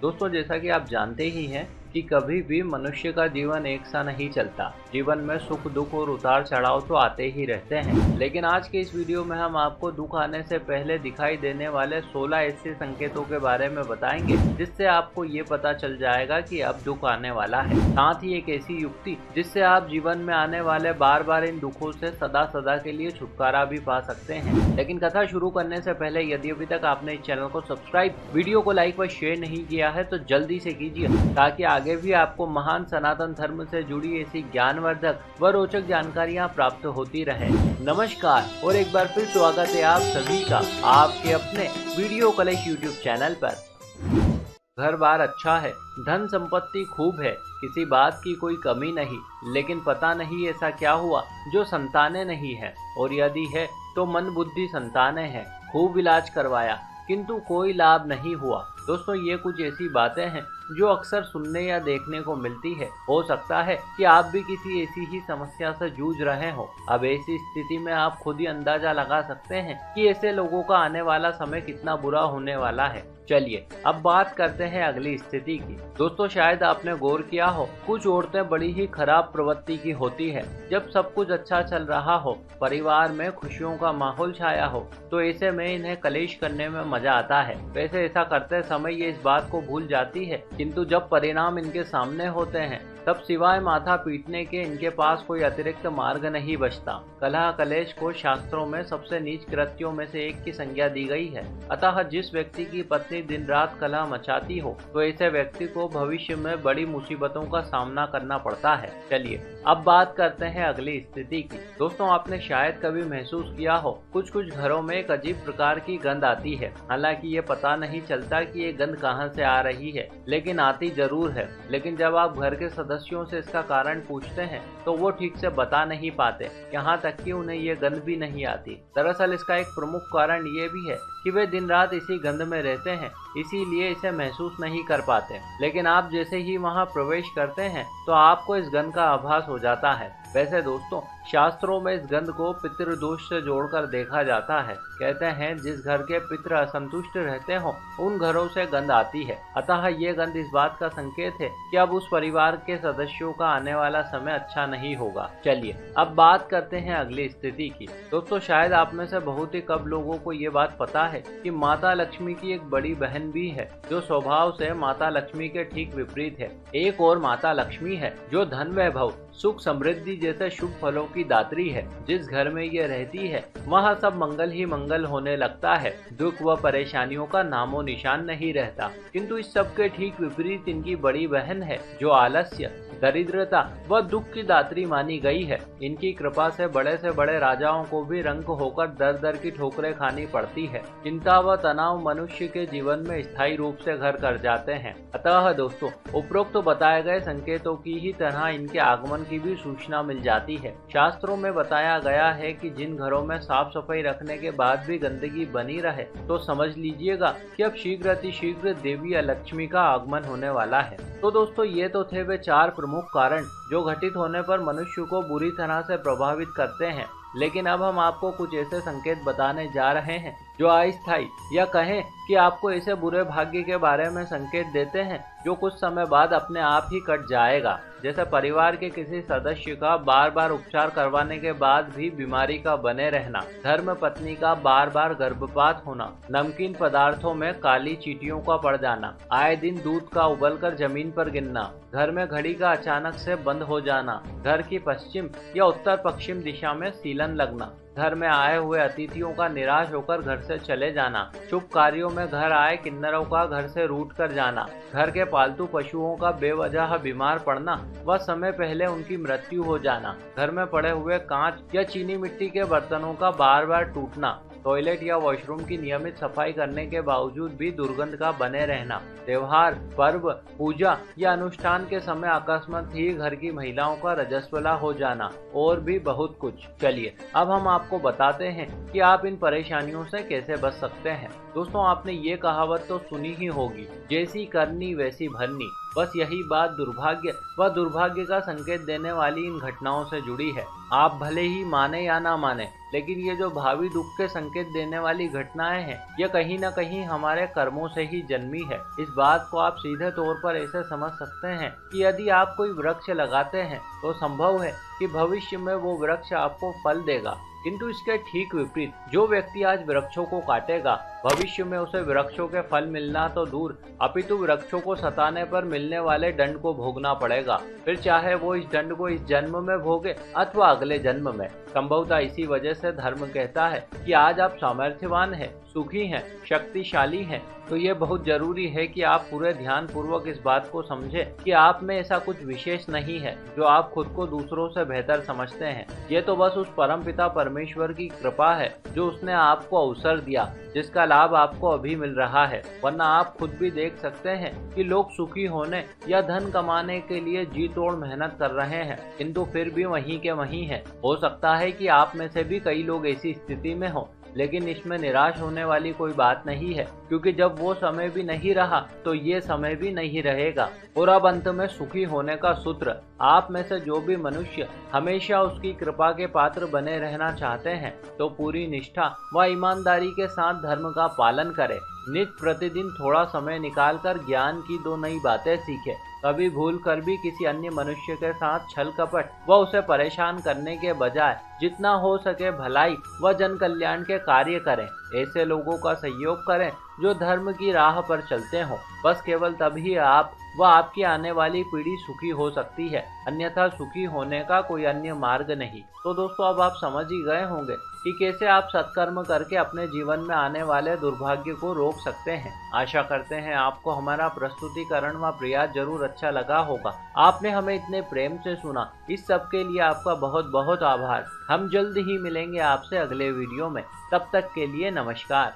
दोस्तों जैसा कि आप जानते ही हैं कि कभी भी मनुष्य का जीवन एक सा नहीं चलता। जीवन में सुख दुख और उतार चढ़ाव तो आते ही रहते हैं, लेकिन आज के इस वीडियो में हम आपको दुख आने से पहले दिखाई देने वाले 16 ऐसे संकेतों के बारे में बताएंगे जिससे आपको ये पता चल जाएगा कि अब दुख आने वाला है। साथ ही एक ऐसी युक्ति जिससे आप जीवन में आने वाले बार बार इन दुखों से सदा सदा के लिए छुटकारा भी पा सकते हैं। लेकिन कथा शुरू करने से पहले यदि अभी तक आपने इस चैनल को सब्सक्राइब, वीडियो को लाइक व शेयर नहीं किया है तो जल्दी से कीजिए, ताकि आगे भी आपको महान सनातन धर्म से जुड़ी ऐसी ज्ञानवर्धक व रोचक जानकारियां प्राप्त होती रहे। नमस्कार और एक बार फिर स्वागत है आप सभी का आपके अपने वीडियो कलेश यूट्यूब चैनल पर। घर बार अच्छा है, धन संपत्ति खूब है, किसी बात की कोई कमी नहीं, लेकिन पता नहीं ऐसा क्या हुआ जो संतानें नहीं है, और यदि है तो मन बुद्धि संतानें हैं। खूब इलाज करवाया किंतु कोई लाभ नहीं हुआ। दोस्तों ये कुछ ऐसी बातें हैं जो अक्सर सुनने या देखने को मिलती है। हो सकता है कि आप भी किसी ऐसी ही समस्या से जूझ रहे हो। अब ऐसी स्थिति में आप खुद ही अंदाजा लगा सकते हैं कि ऐसे लोगों का आने वाला समय कितना बुरा होने वाला है। चलिए अब बात करते हैं अगली स्थिति की। दोस्तों शायद आपने गौर किया हो, कुछ औरतें बड़ी ही खराब प्रवृत्ति की होती है। जब सब कुछ अच्छा चल रहा हो, परिवार में खुशियों का माहौल छाया हो, तो ऐसे में इन्हें कलेश करने में मजा आता है। वैसे ऐसा करते समय ये इस बात को भूल जाती है, किंतु जब परिणाम इनके सामने होते हैं तब सिवाय माथा पीटने के इनके पास कोई अतिरिक्त मार्ग नहीं बचता। कलह कलेश को शास्त्रों में सबसे नीच कृत्यों में से एक की संज्ञा दी गई है। अतः जिस व्यक्ति की पत्नी दिन रात कलह मचाती हो तो ऐसे व्यक्ति को भविष्य में बड़ी मुसीबतों का सामना करना पड़ता है। चलिए अब बात करते हैं अगली स्थिति की। दोस्तों आपने शायद कभी महसूस किया हो, कुछ कुछ घरों में एक अजीब प्रकार की गंध आती है। हालांकि ये पता नहीं चलता कि ये गंध कहां से आ रही है, लेकिन आती जरूर है। लेकिन जब आप घर के सदस्यों से इसका कारण पूछते हैं तो वो ठीक से बता नहीं पाते, यहाँ तक कि उन्हें ये गंध भी नहीं आती। दरअसल इसका एक प्रमुख कारण ये भी है कि वे दिन रात इसी गंध में रहते हैं, इसीलिए इसे महसूस नहीं कर पाते। लेकिन आप जैसे ही वहां प्रवेश करते हैं तो आपको इस गंध का आभास हो जाता है। वैसे दोस्तों शास्त्रों में इस गंध को पितृदोष से जोड़कर देखा जाता है। कहते हैं जिस घर के पितृ असंतुष्ट रहते हो उन घरों से गंध आती है। अतः ये गंध इस बात का संकेत है कि अब उस परिवार के सदस्यों का आने वाला समय अच्छा नहीं होगा। चलिए अब बात करते हैं अगली स्थिति की। दोस्तों शायद आप में से बहुत ही कम लोगों को ये बात पता है कि माता लक्ष्मी की एक बड़ी बहन भी है जो स्वभाव से माता लक्ष्मी के ठीक विपरीत है। एक और माता लक्ष्मी है जो धन वैभव, सुख समृद्धि जैसे शुभ फलों की दात्री है। जिस घर में ये रहती है वहाँ सब मंगल ही मंगल होने लगता है, दुख व परेशानियों का नामो निशान नहीं रहता। किंतु इस सब के ठीक विपरीत इनकी बड़ी बहन है जो आलस्य, दरिद्रता व दुख की दात्री मानी गई है। इनकी कृपा से बड़े राजाओं को भी रंक होकर दर दर की ठोकरें खानी पड़ती है। चिंता व तनाव मनुष्य के जीवन में स्थायी रूप से घर कर जाते हैं। अतः दोस्तों उपरोक्त बताए गए संकेतों की ही तरह इनके आगमन की भी सूचना मिल जाती है। शास्त्रों में बताया गया है कि जिन घरों में साफ सफाई रखने के बाद भी गंदगी बनी रहे तो समझ लीजिएगा कि अब शीघ्र अतिशीघ्र देवी लक्ष्मी का आगमन होने वाला है। तो दोस्तों ये तो थे वे 4 प्रमुख कारण जो घटित होने पर मनुष्य को बुरी तरह से प्रभावित करते हैं। लेकिन अब हम आपको कुछ ऐसे संकेत बताने जा रहे हैं जो अस्थायी या कहें कि आपको ऐसे बुरे भाग्य के बारे में संकेत देते हैं जो कुछ समय बाद अपने आप ही कट जाएगा। जैसे परिवार के किसी सदस्य का बार बार उपचार करवाने के बाद भी बीमारी का बने रहना, धर्म पत्नी का बार बार गर्भपात होना, नमकीन पदार्थों में काली चींटियों का पड़ जाना, आए दिन दूध का उबलकर जमीन पर गिरना, घर में घड़ी का अचानक से बंद हो जाना, घर की पश्चिम या उत्तर पश्चिम दिशा में सीलन लगना, घर में आए हुए अतिथियों का निराश होकर घर से चले जाना, शुभ कार्यों में घर आए किन्नरों का घर से रूठ कर जाना, घर के पालतू पशुओं का बेवजह बीमार पड़ना व समय पहले उनकी मृत्यु हो जाना, घर में पड़े हुए कांच या चीनी मिट्टी के बर्तनों का बार बार टूटना, टॉयलेट या वॉशरूम की नियमित सफाई करने के बावजूद भी दुर्गंध का बने रहना, त्योहार, पर्व, पूजा या अनुष्ठान के समय अकस्मात ही घर की महिलाओं का रजस्वला हो जाना और भी बहुत कुछ। चलिए अब हम आपको बताते हैं कि आप इन परेशानियों से कैसे बच सकते हैं। दोस्तों आपने ये कहावत तो सुनी ही होगी, जैसी करनी वैसी भरनी। बस यही बात दुर्भाग्य व दुर्भाग्य का संकेत देने वाली इन घटनाओं से जुड़ी है। आप भले ही माने या ना माने, लेकिन ये जो भावी दुख के संकेत देने वाली घटनाएं हैं, ये कहीं न कहीं हमारे कर्मों से ही जन्मी है। इस बात को आप सीधे तौर पर ऐसे समझ सकते हैं कि यदि आप कोई वृक्ष लगाते हैं तो संभव है कि भविष्य में वो वृक्ष आपको फल देगा, किंतु इसके ठीक विपरीत जो व्यक्ति आज वृक्षों को काटेगा, भविष्य में उसे वृक्षों के फल मिलना तो दूर, अपितु वृक्षों को सताने पर मिलने वाले दंड को भोगना पड़ेगा। फिर चाहे वो इस दंड को इस जन्म में भोगे अथवा अगले जन्म में। संभवतः इसी वजह से धर्म कहता है कि आज आप सामर्थ्यवान हैं, सुखी हैं, शक्तिशाली हैं, तो ये बहुत जरूरी है कि आप पूरे ध्यान पूर्वक इस बात को समझें कि आप में ऐसा कुछ विशेष नहीं है जो आप खुद को दूसरों से बेहतर समझते हैं। ये तो बस उस परमपिता परमेश्वर की कृपा है जो उसने आपको अवसर दिया, जिसका लाभ आपको अभी मिल रहा है। वरना आप खुद भी देख सकते हैं कि लोग सुखी होने या धन कमाने के लिए जी तोड़ मेहनत कर रहे हैं, किंतु फिर भी वहीं के वहीं हैं। हो सकता है कि आप में से भी कई लोग ऐसी स्थिति में हो, लेकिन इसमें निराश होने वाली कोई बात नहीं है, क्योंकि जब वो समय भी नहीं रहा तो ये समय भी नहीं रहेगा। और अब अंत में सुखी होने का सूत्र, आप में से जो भी मनुष्य हमेशा उसकी कृपा के पात्र बने रहना चाहते हैं, तो पूरी निष्ठा व ईमानदारी के साथ धर्म का पालन करें। नित्य प्रतिदिन थोड़ा समय निकालकर ज्ञान की 2 नई बातें सीखें। कभी भूल कर भी किसी अन्य मनुष्य के साथ छल कपट व उसे परेशान करने के बजाय जितना हो सके भलाई व जन कल्याण के कार्य करें। ऐसे लोगों का सहयोग करें जो धर्म की राह पर चलते हों। बस केवल तभी आप व आपकी आने वाली पीढ़ी सुखी हो सकती है, अन्यथा सुखी होने का कोई अन्य मार्ग नहीं। तो दोस्तों, अब आप समझ ही गए होंगे कि कैसे आप सत्कर्म करके अपने जीवन में आने वाले दुर्भाग्य को रोक सकते हैं। आशा करते हैं आपको हमारा प्रस्तुतिकरण व प्रयास जरूर अच्छा लगा होगा। आपने हमें इतने प्रेम से सुना, इस सब के लिए आपका बहुत बहुत आभार। हम जल्द ही मिलेंगे आपसे अगले वीडियो में। तब तक के लिए नमस्कार।